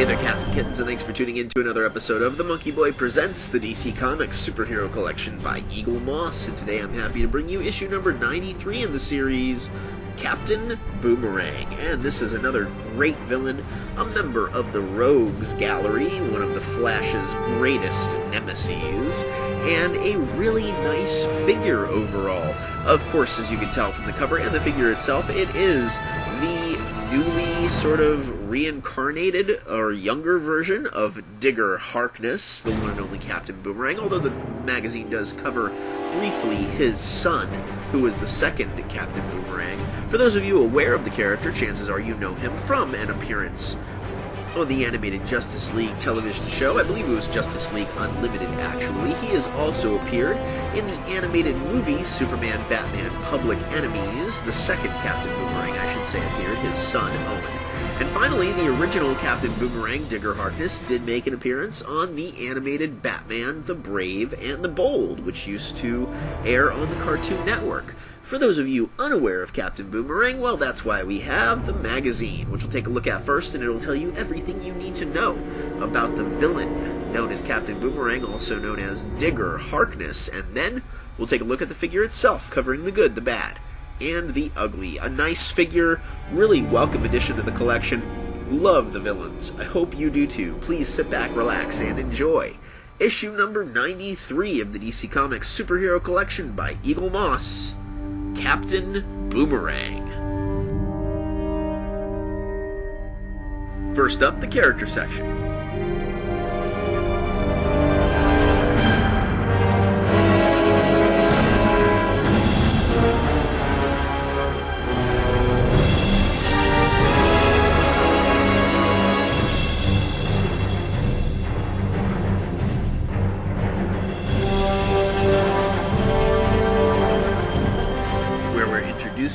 Hey there, cats and kittens, and thanks for tuning in to another episode of the MonkeyBoy Presents the DC Comics Superhero Collection by Eaglemoss, and today I'm happy to bring you issue number 93 in the series, Captain Boomerang. And this is another great villain, a member of the Rogues Gallery, one of the Flash's greatest nemeses, and a really nice figure overall. Of course, as you can tell from the cover and the figure itself, it is the newly sort of reincarnated or younger version of Digger Harkness, the one and only Captain Boomerang, although the magazine does cover briefly his son, who is the second Captain Boomerang. For those of you aware of the character, chances are you know him from an appearance on the animated Justice League television show. I believe it was Justice League Unlimited, actually. He has also appeared in the animated movie Superman, Batman, Public Enemies. The second Captain Boomerang, I should say, appeared, his son, Owen. And finally, the original Captain Boomerang, Digger Harkness, did make an appearance on the animated Batman, the Brave, and the Bold, which used to air on the Cartoon Network. For those of you unaware of Captain Boomerang, well, that's why we have the magazine, which we'll take a look at first, and it'll tell you everything you need to know about the villain known as Captain Boomerang, also known as Digger Harkness, and then we'll take a look at the figure itself, covering the good, the bad, and the ugly. A nice figure, really welcome addition to the collection. Love the villains. I hope you do too. Please sit back, relax, and enjoy issue number 93 of the DC Comics Superhero Collection by Eaglemoss, Captain Boomerang. First up, the character section.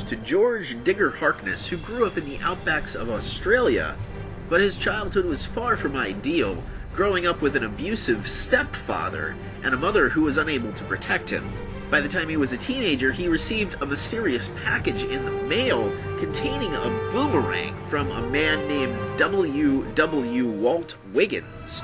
To George Digger Harkness, who grew up in the outbacks of Australia, but his childhood was far from ideal, growing up with an abusive stepfather and a mother who was unable to protect him. By the time he was a teenager, he received a mysterious package in the mail containing a boomerang from a man named W. Walt Wiggins.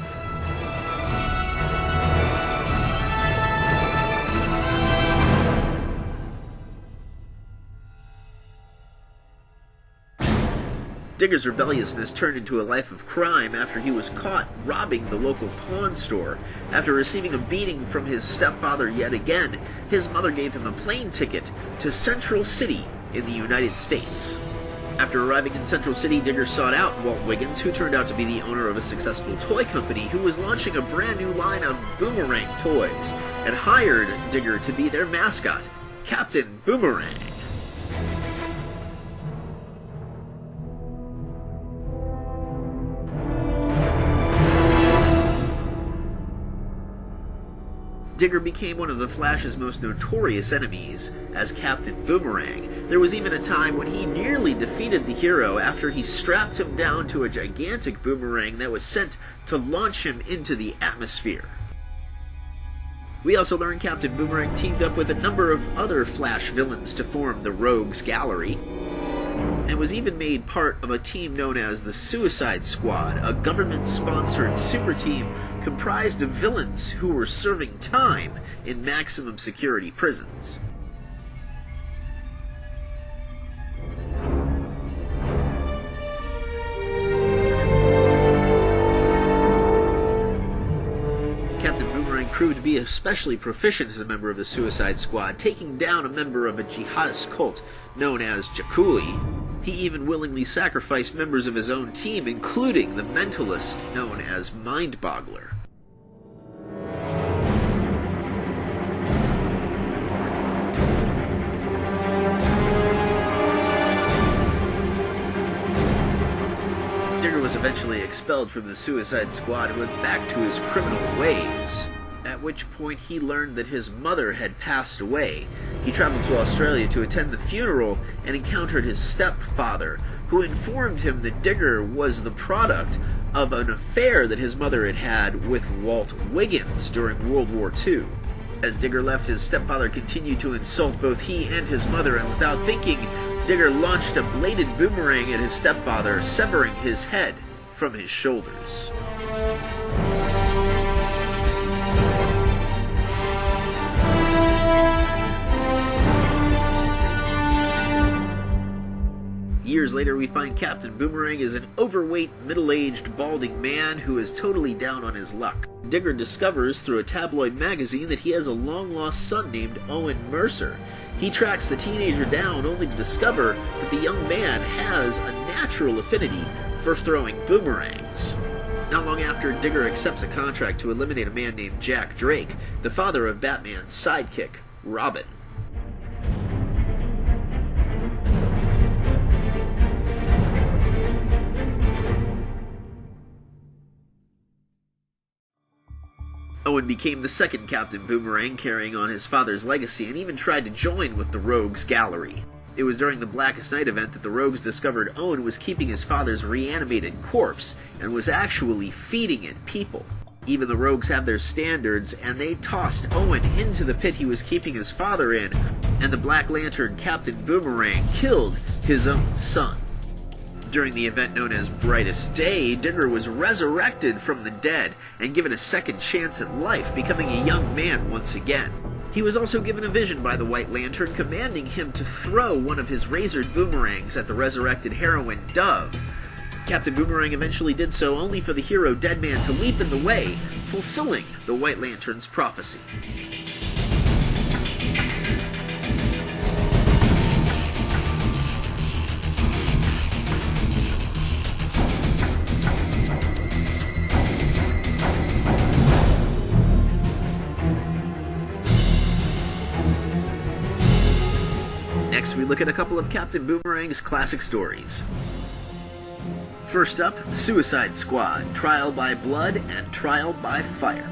Digger's rebelliousness turned into a life of crime after he was caught robbing the local pawn store. After receiving a beating from his stepfather yet again, his mother gave him a plane ticket to Central City in the United States. After arriving in Central City, Digger sought out Walt Wiggins, who turned out to be the owner of a successful toy company who was launching a brand new line of Boomerang toys, and hired Digger to be their mascot, Captain Boomerang. Digger became one of the Flash's most notorious enemies as Captain Boomerang. There was even a time when he nearly defeated the hero after he strapped him down to a gigantic boomerang that was sent to launch him into the atmosphere. We also learned Captain Boomerang teamed up with a number of other Flash villains to form the Rogues Gallery, and was even made part of a team known as the Suicide Squad, a government-sponsored super team comprised of villains who were serving time in maximum security prisons. Captain Boomerang proved to be especially proficient as a member of the Suicide Squad, taking down a member of a jihadist cult known as Jakuli. He even willingly sacrificed members of his own team, including the mentalist known as Mindboggler. Digger was eventually expelled from the Suicide Squad and went back to his criminal ways, at which point he learned that his mother had passed away. He traveled to Australia to attend the funeral and encountered his stepfather, who informed him that Digger was the product of an affair that his mother had had with Walt Wiggins during World War II. As Digger left, his stepfather continued to insult both he and his mother, and without thinking, Digger launched a bladed boomerang at his stepfather, severing his head from his shoulders. Years later, we find Captain Boomerang is an overweight, middle-aged, balding man who is totally down on his luck. Digger discovers through a tabloid magazine that he has a long-lost son named Owen Mercer. He tracks the teenager down only to discover that the young man has a natural affinity for throwing boomerangs. Not long after, Digger accepts a contract to eliminate a man named Jack Drake, the father of Batman's sidekick, Robin. Owen became the second Captain Boomerang, carrying on his father's legacy, and even tried to join with the Rogues Gallery. It was during the Blackest Night event that the Rogues discovered Owen was keeping his father's reanimated corpse, and was actually feeding it people. Even the Rogues have their standards, and they tossed Owen into the pit he was keeping his father in, and the Black Lantern Captain Boomerang killed his own son. During the event known as Brightest Day, Digger was resurrected from the dead and given a second chance at life, becoming a young man once again. He was also given a vision by the White Lantern commanding him to throw one of his razored boomerangs at the resurrected heroine, Dove. Captain Boomerang eventually did so, only for the hero Deadman to leap in the way, fulfilling the White Lantern's prophecy. Next, we look at a couple of Captain Boomerang's classic stories. First up, Suicide Squad, Trial by Blood and Trial by Fire.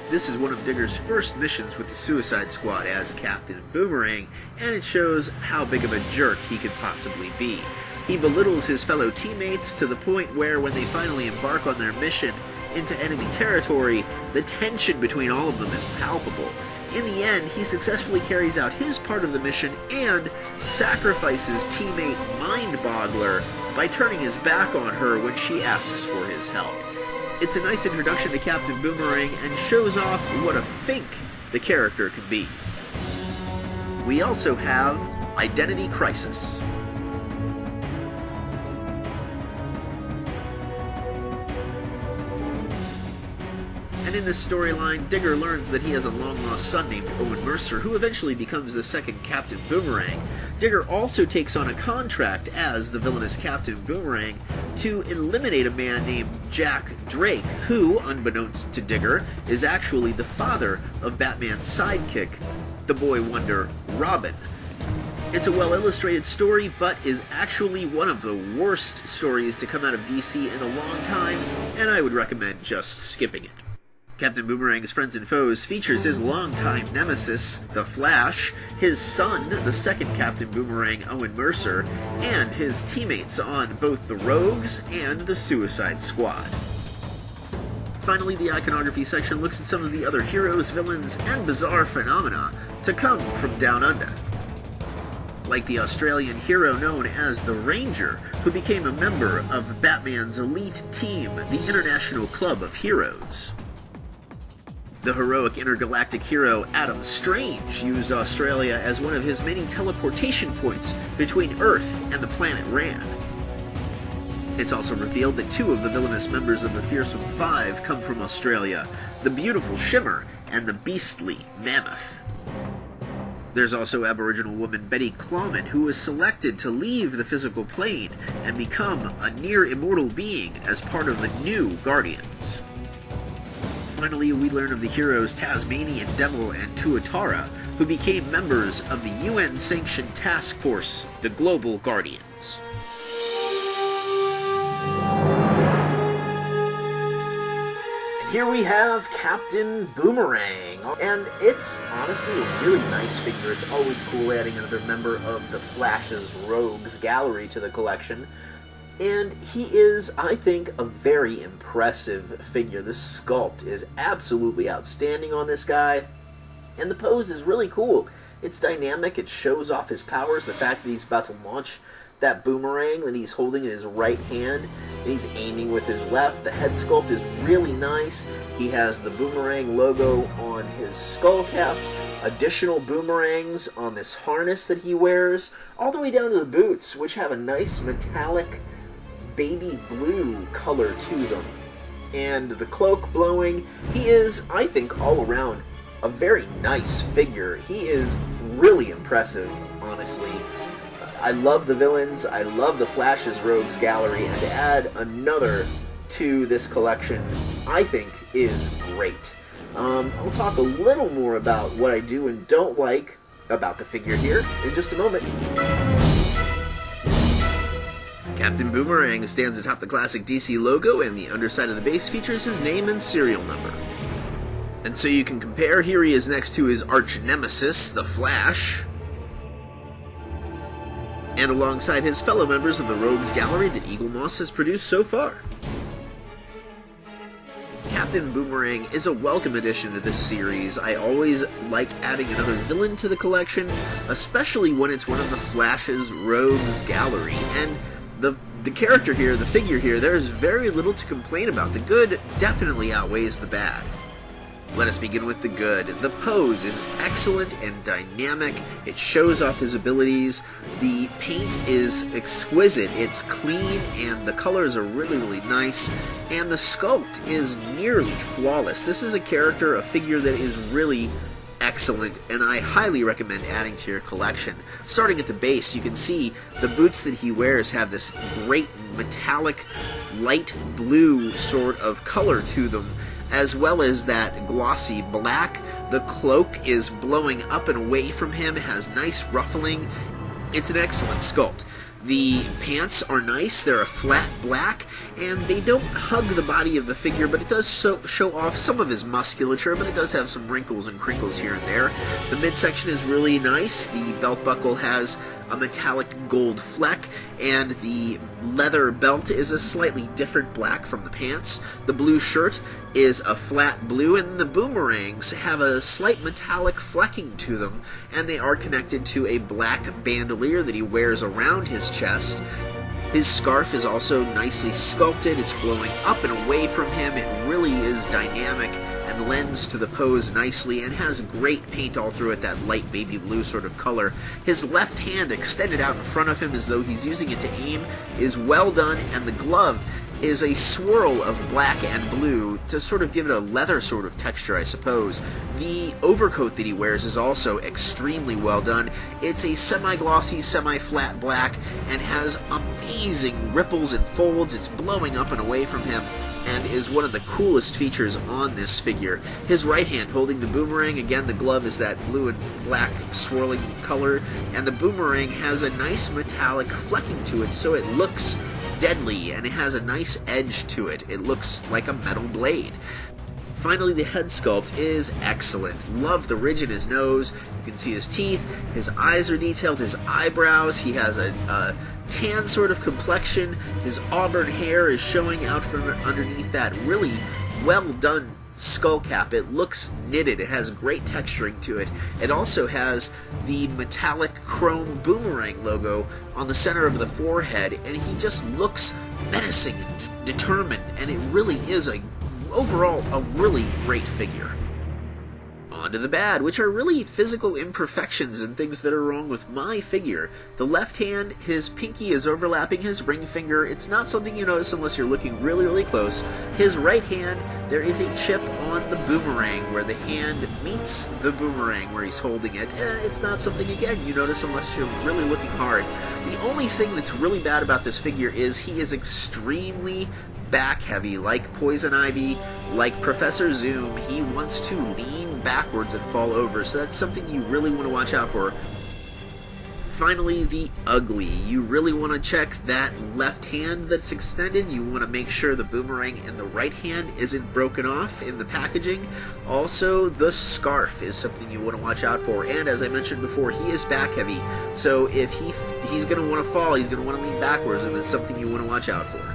This is one of Digger's first missions with the Suicide Squad as Captain Boomerang, and it shows how big of a jerk he could possibly be. He belittles his fellow teammates to the point where, when they finally embark on their mission into enemy territory, the tension between all of them is palpable. In the end, he successfully carries out his part of the mission and sacrifices teammate Mind-Boggler by turning his back on her when she asks for his help. It's a nice introduction to Captain Boomerang and shows off what a fink the character can be. We also have Identity Crisis. And in this storyline, Digger learns that he has a long-lost son named Owen Mercer, who eventually becomes the second Captain Boomerang. Digger also takes on a contract as the villainous Captain Boomerang to eliminate a man named Jack Drake, who, unbeknownst to Digger, is actually the father of Batman's sidekick, the boy wonder Robin. It's a well-illustrated story, but is actually one of the worst stories to come out of DC in a long time, and I would recommend just skipping it. Captain Boomerang's Friends and Foes features his longtime nemesis, the Flash, his son, the second Captain Boomerang, Owen Mercer, and his teammates on both the Rogues and the Suicide Squad. Finally, the iconography section looks at some of the other heroes, villains, and bizarre phenomena to come from Down Under. Like the Australian hero known as the Ranger, who became a member of Batman's elite team, the International Club of Heroes. The heroic intergalactic hero Adam Strange used Australia as one of his many teleportation points between Earth and the planet Rann. It's also revealed that two of the villainous members of the Fearsome Five come from Australia, the beautiful Shimmer and the beastly Mammoth. There's also Aboriginal woman Betty Clawman, who was selected to leave the physical plane and become a near-immortal being as part of the new Guardians. Finally, we learn of the heroes Tasmanian Devil and Tuatara, who became members of the UN-sanctioned task force, the Global Guardians. And here we have Captain Boomerang, and it's honestly a really nice figure. It's always cool adding another member of the Flash's Rogues Gallery to the collection. And he is, I think, a very impressive figure. The sculpt is absolutely outstanding on this guy, and the pose is really cool. It's dynamic, it shows off his powers, the fact that he's about to launch that boomerang that he's holding in his right hand, and he's aiming with his left. The head sculpt is really nice. He has the boomerang logo on his skull cap, additional boomerangs on this harness that he wears, all the way down to the boots, which have a nice metallic baby blue color to them. And the cloak blowing. He is, I think, all around a very nice figure. He is really impressive, honestly. I love the villains, I love the Flash's Rogues Gallery, and to add another to this collection, I think, is great. I'll talk a little more about what I do and don't like about the figure here in just a moment. Captain Boomerang stands atop the classic DC logo, and the underside of the base features his name and serial number. And so you can compare, here he is next to his arch nemesis, the Flash, and alongside his fellow members of the Rogues Gallery that Eaglemoss has produced so far. Captain Boomerang is a welcome addition to this series. I always like adding another villain to the collection, especially when it's one of the Flash's Rogues Gallery. And the character here, the figure here, there is very little to complain about. The good definitely outweighs the bad. Let us begin with the good. The pose is excellent and dynamic. It shows off his abilities. The paint is exquisite. It's clean, and the colors are really, really nice. And the sculpt is nearly flawless. This is a character, a figure that is really excellent, and I highly recommend adding to your collection. Starting at the base, you can see the boots that he wears have this great metallic light blue sort of color to them, as well as that glossy black. The cloak is blowing up and away from him, has nice ruffling. It's an excellent sculpt. The pants are nice, they're a flat black, and they don't hug the body of the figure, but it does show off some of his musculature, but it does have some wrinkles and crinkles here and there. The midsection is really nice. The belt buckle has a metallic gold fleck, and the leather belt is a slightly different black from the pants. The blue shirt is a flat blue, and the boomerangs have a slight metallic flecking to them, and they are connected to a black bandolier that he wears around his chest. His scarf is also nicely sculpted. It's blowing up and away from him. It really is dynamic and lends to the pose nicely, and has great paint all through it, that light baby blue sort of color. His left hand extended out in front of him as though he's using it to aim is well done, and the glove is a swirl of black and blue to sort of give it a leather sort of texture, I suppose. The overcoat that he wears is also extremely well done. It's a semi-glossy, semi-flat black, and has amazing ripples and folds. It's blowing up and away from him, and is one of the coolest features on this figure. His right hand holding the boomerang, again the glove is that blue and black swirling color, and the boomerang has a nice metallic flecking to it, so it looks deadly, and it has a nice edge to it. It looks like a metal blade. Finally, the head sculpt is excellent. Love the ridge in his nose. You can see his teeth. His eyes are detailed. His eyebrows. He has a tan sort of complexion. His auburn hair is showing out from underneath that really well done skull cap. It looks knitted. It has great texturing to it. It also has the metallic chrome boomerang logo on the center of the forehead, and he just looks menacing and determined, and it really is overall a really great figure. On to the bad, which are really physical imperfections and things that are wrong with my figure. The left hand, his pinky is overlapping his ring finger. It's not something you notice unless you're looking really, really close. His right hand, there is a chip on the boomerang where the hand meets the boomerang where he's holding it. It's not something, again, you notice unless you're really looking hard. The only thing that's really bad about this figure is he is extremely back heavy, like Poison Ivy, like Professor Zoom. He wants to lean backwards and fall over, so that's something you really want to watch out for. Finally, the ugly. You really want to check that left hand that's extended. You want to make sure the boomerang in the right hand isn't broken off in the packaging. Also, the scarf is something you want to watch out for, and as I mentioned before, he is back heavy, so if he's going to want to fall, he's going to want to lean backwards, and that's something you want to watch out for.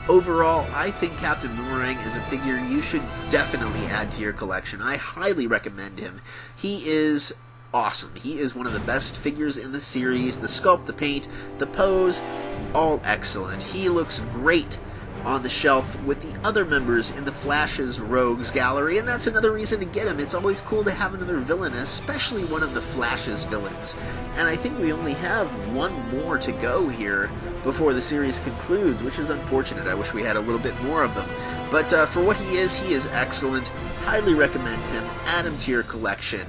Overall, I think Captain Boomerang is a figure you should definitely add to your collection. I highly recommend him. He is awesome. He is one of the best figures in the series. The sculpt, the paint, the pose, all excellent. He looks great on the shelf with the other members in the Flash's Rogues Gallery, and that's another reason to get him. It's always cool to have another villain, especially one of the Flash's villains. And I think we only have one more to go here before the series concludes, which is unfortunate. I wish we had a little bit more of them. But for what he is excellent. Highly recommend him. Add him to your collection.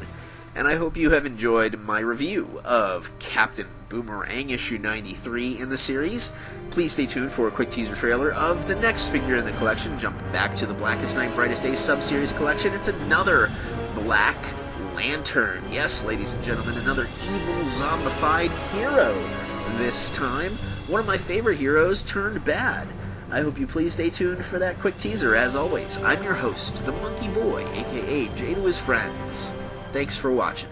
And I hope you have enjoyed my review of Captain Boomerang, issue 93 in the series. Please stay tuned for a quick teaser trailer of the next figure in the collection. Jump back to the Blackest Night, Brightest Day sub-series collection. It's another Black Lantern. Yes, ladies and gentlemen, another evil zombified hero. This time, one of my favorite heroes turned bad. I hope you please stay tuned for that quick teaser. As always, I'm your host, the Monkey Boy, aka Jay to his friends. Thanks for watching.